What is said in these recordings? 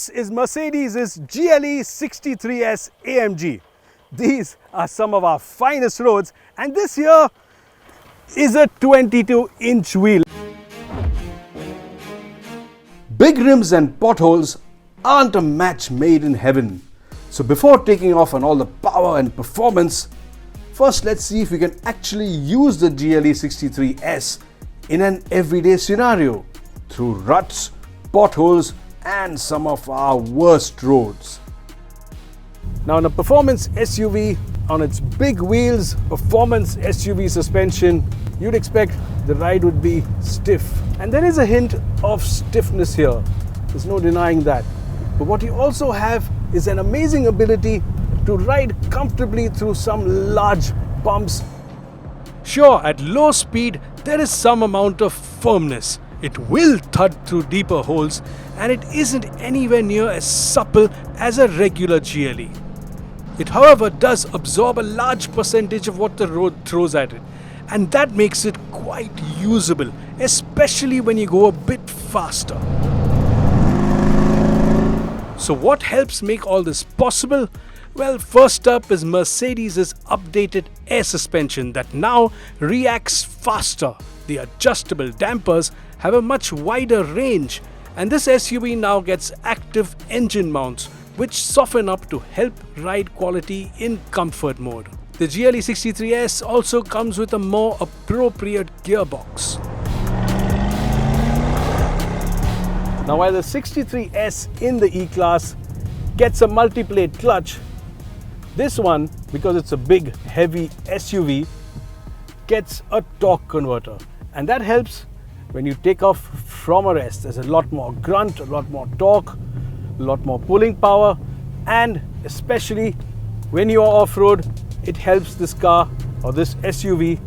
This is Mercedes' GLE 63S AMG. These are some of our finest roads, and this here is a 22-inch wheel. Big rims and potholes aren't a match made in heaven. So before taking off on all the power and performance, first let's see if we can actually use the GLE 63S in an everyday scenario through ruts, potholes and some of our worst roads. Now in a performance SUV on its big wheels, performance SUV suspension, you'd expect the ride would be stiff. And there is a hint of stiffness here. There's no denying that. But what you also have is an amazing ability to ride comfortably through some large bumps. Sure, at low speed, there is some amount of firmness. It will thud through deeper holes, and it isn't anywhere near as supple as a regular GLE. It, however, does absorb a large percentage of what the road throws at it, and that makes it quite usable, especially when you go a bit faster. So what helps make all this possible? Well, first up is Mercedes' updated air suspension that now reacts faster. The adjustable dampers have a much wider range, and this SUV now gets active engine mounts which soften up to help ride quality in comfort mode. The GLE 63S also comes with a more appropriate gearbox. Now while the 63S in the E-Class gets a multi-plate clutch, this one, because it's a big heavy SUV, gets a torque converter, and that helps when you take off from a rest. There's a lot more grunt, a lot more torque, a lot more pulling power, and especially when you are off-road, it helps this car or this SUV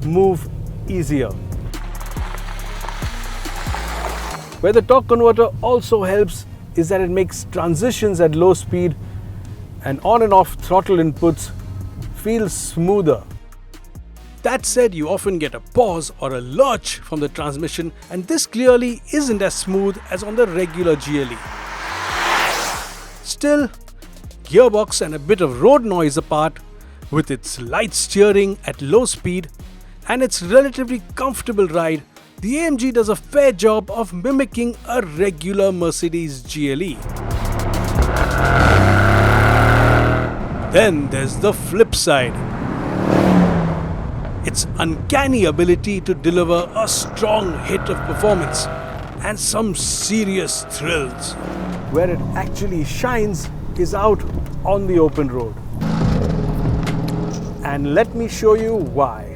move easier. Where the torque converter also helps is that it makes transitions at low speed and on and off throttle inputs feel smoother. That said, you often get a pause or a lurch from the transmission, and this clearly isn't as smooth as on the regular GLE. Still, gearbox and a bit of road noise apart, with its light steering at low speed and its relatively comfortable ride, the AMG does a fair job of mimicking a regular Mercedes GLE. Then there's the flip side. Its uncanny ability to deliver a strong hit of performance and some serious thrills. Where it actually shines is out on the open road. And let me show you why.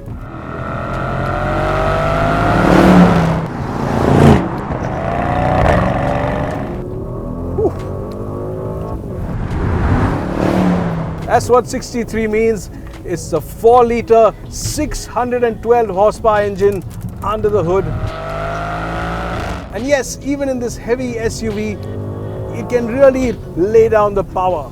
That's what 63 means. It's a 4-litre, 612 horsepower engine under the hood. And yes, even in this heavy SUV, it can really lay down the power.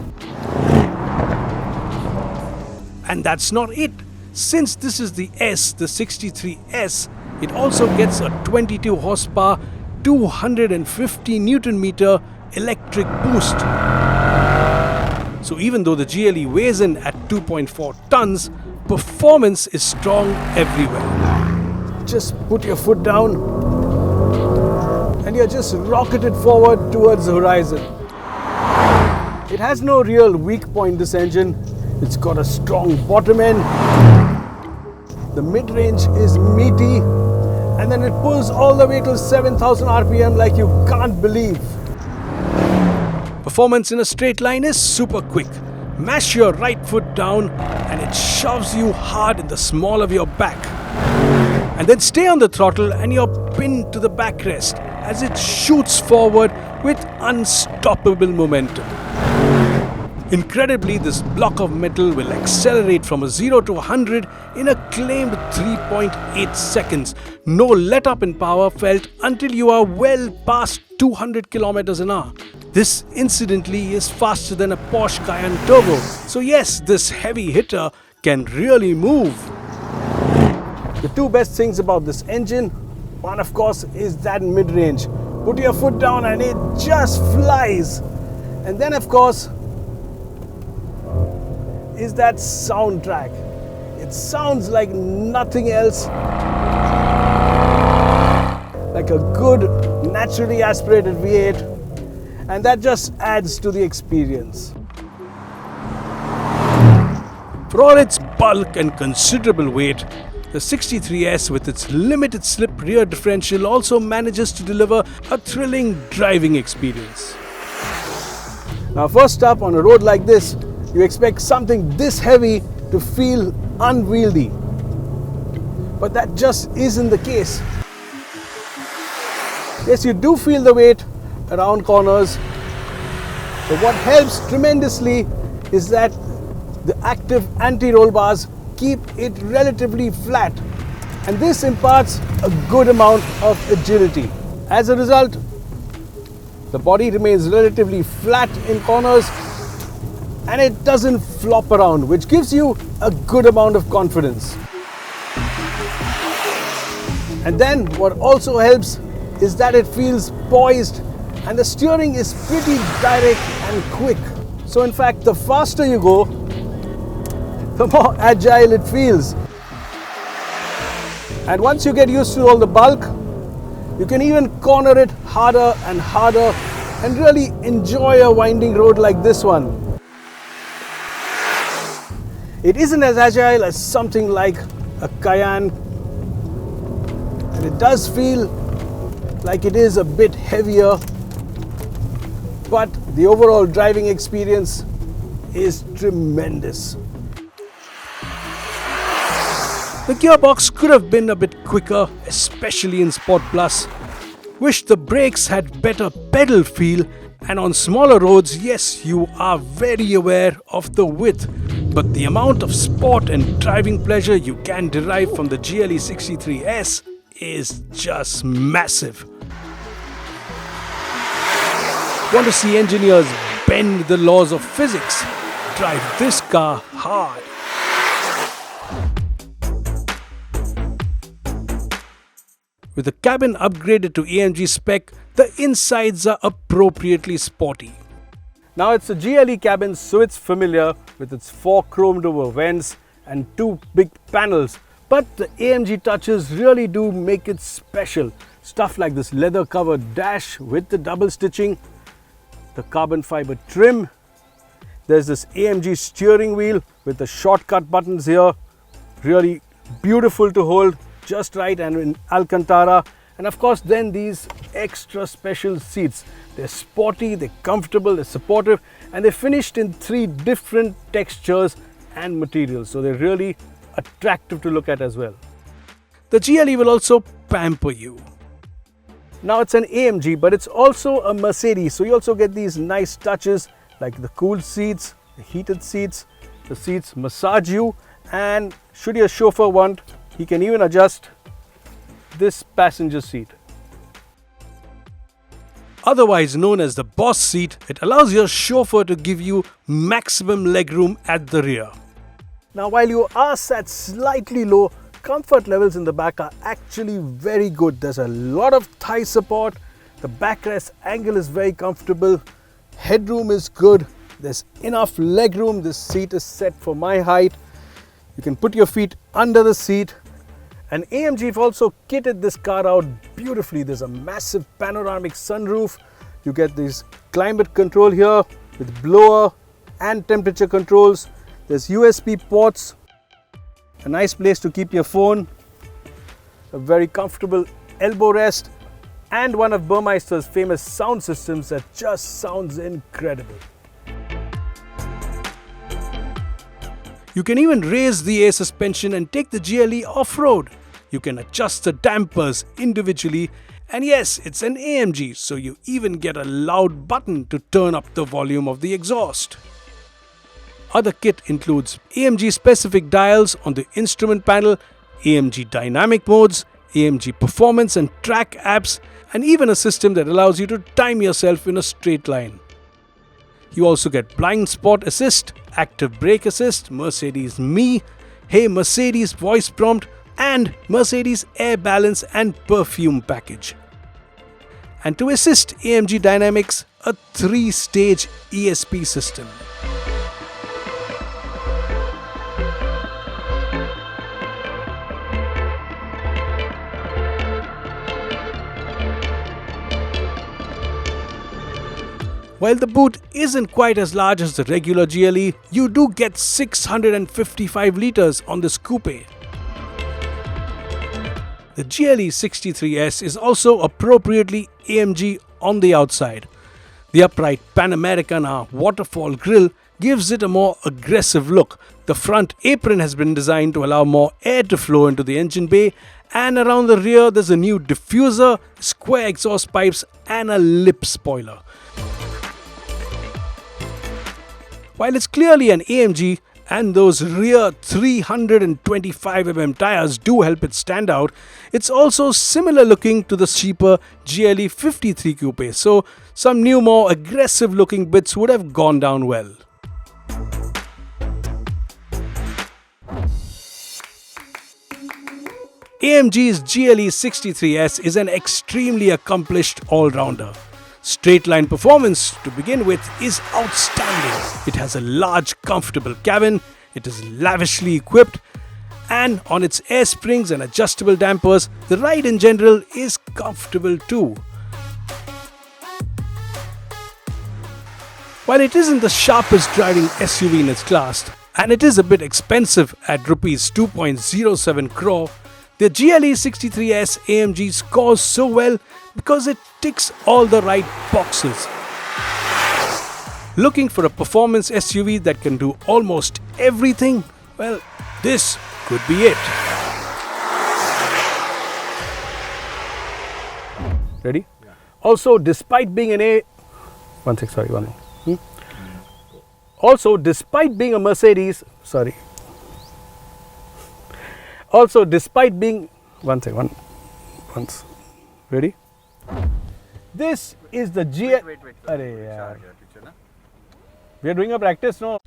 And that's not it. Since this is the S, the 63S, it also gets a 22 horsepower, 250 Newton meter electric boost. So even though the GLE weighs in at 2.4 tons, performance is strong everywhere. Just put your foot down and you're just rocketed forward towards the horizon. It has no real weak point, this engine. It's got a strong bottom end. The mid-range is meaty, and then it pulls all the way to 7,000 RPM like you can't believe. Performance in a straight line is super quick. Mash your right foot down and it shoves you hard in the small of your back. And then stay on the throttle and you're pinned to the backrest as it shoots forward with unstoppable momentum. Incredibly, this block of metal will accelerate from a 0 to 100 in a claimed 3.8 seconds. No let up in power felt until you are well past 200 kilometers an hour. This incidentally is faster than a Porsche Cayenne Turbo. So yes, this heavy hitter can really move. The two best things about this engine, one of course is that mid-range. Put your foot down and it just flies. And then of course is that soundtrack. It sounds like nothing else, like a good naturally aspirated V8, and that just adds to the experience. For all its bulk and considerable weight, the 63S with its limited slip rear differential also manages to deliver a thrilling driving experience. Now first up, on a road like this, you expect something this heavy to feel unwieldy, but that just isn't the case. Yes, you do feel the weight around corners, but what helps tremendously is that the active anti-roll bars keep it relatively flat, and this imparts a good amount of agility. As a result, the body remains relatively flat in corners and it doesn't flop around, which gives you a good amount of confidence. And then what also helps is that it feels poised and the steering is pretty direct and quick. So in fact, the faster you go, the more agile it feels. And once you get used to all the bulk, you can even corner it harder and harder and really enjoy a winding road like this one. It isn't as agile as something like a Cayenne, and it does feel like it is a bit heavier, but the overall driving experience is tremendous. The gearbox could have been a bit quicker, especially in Sport Plus. Wish the brakes had better pedal feel, and on smaller roads, yes, you are very aware of the width, but the amount of sport and driving pleasure you can derive from the GLE 63S is just massive. Want to see engineers bend the laws of physics? Drive this car hard. With the cabin upgraded to AMG spec, the insides are appropriately sporty. Now it's a GLE cabin, so it's familiar with its 4 chromed over vents and 2 big panels. But the AMG touches really do make it special. Stuff like this leather covered dash with the double stitching, the carbon fiber trim. There's this AMG steering wheel with the shortcut buttons here. Really beautiful to hold, just right, and in Alcantara. And of course then these extra special seats. They're sporty, they're comfortable, they're supportive, and they're finished in 3 different textures and materials. So they're really attractive to look at as well. The GLE will also pamper you. Now it's an AMG, but it's also a Mercedes. So you also get these nice touches like the cooled seats, the heated seats. The seats massage you, and should your chauffeur want, he can even adjust this passenger seat. Otherwise known as the boss seat, it allows your chauffeur to give you maximum legroom at the rear. Now while you are sat slightly low, comfort levels in the back are actually very good. There's a lot of thigh support, the backrest angle is very comfortable, headroom is good, there's enough legroom. This seat is set for my height. You can put your feet under the seat. And AMG have also kitted this car out beautifully. There's a massive panoramic sunroof. You get this climate control here with blower and temperature controls. There's USB ports, a nice place to keep your phone, a very comfortable elbow rest, and one of Burmeister's famous sound systems that just sounds incredible. You can even raise the air suspension and take the GLE off-road. You can adjust the dampers individually, and yes, it's an AMG, so you even get a loud button to turn up the volume of the exhaust. Other kit includes AMG specific dials on the instrument panel, AMG dynamic modes, AMG performance and track apps, and even a system that allows you to time yourself in a straight line. You also get blind spot assist, active brake assist, Mercedes Me, Hey Mercedes voice prompt, and Mercedes air balance and perfume package. And to assist AMG dynamics, a 3-stage ESP system. While the boot isn't quite as large as the regular GLE, you do get 655 litres on this coupe. The GLE 63S is also appropriately AMG on the outside. The upright Pan-Americana waterfall grille gives it a more aggressive look. The front apron has been designed to allow more air to flow into the engine bay, and around the rear there's a new diffuser, square exhaust pipes and a lip spoiler. While it's clearly an AMG and those rear 325mm tires do help it stand out, it's also similar looking to the cheaper GLE 53 Coupe, so some new more aggressive looking bits would have gone down well. AMG's GLE 63S is an extremely accomplished all-rounder. Straight line performance to begin with is outstanding. It has a large, comfortable cabin, it is lavishly equipped, and on its air springs and adjustable dampers, the ride in general is comfortable too. While it isn't the sharpest driving SUV in its class, and it is a bit expensive at Rs 2.07 crore, the GLE 63S AMG scores so well because it ticks all the right boxes. Looking for a performance SUV that can do almost everything? Well, this could be it. Ready? Yeah. Also, despite being an Also, despite being a Mercedes, Ready? This is the GLE. Wait. We are doing a practice, no?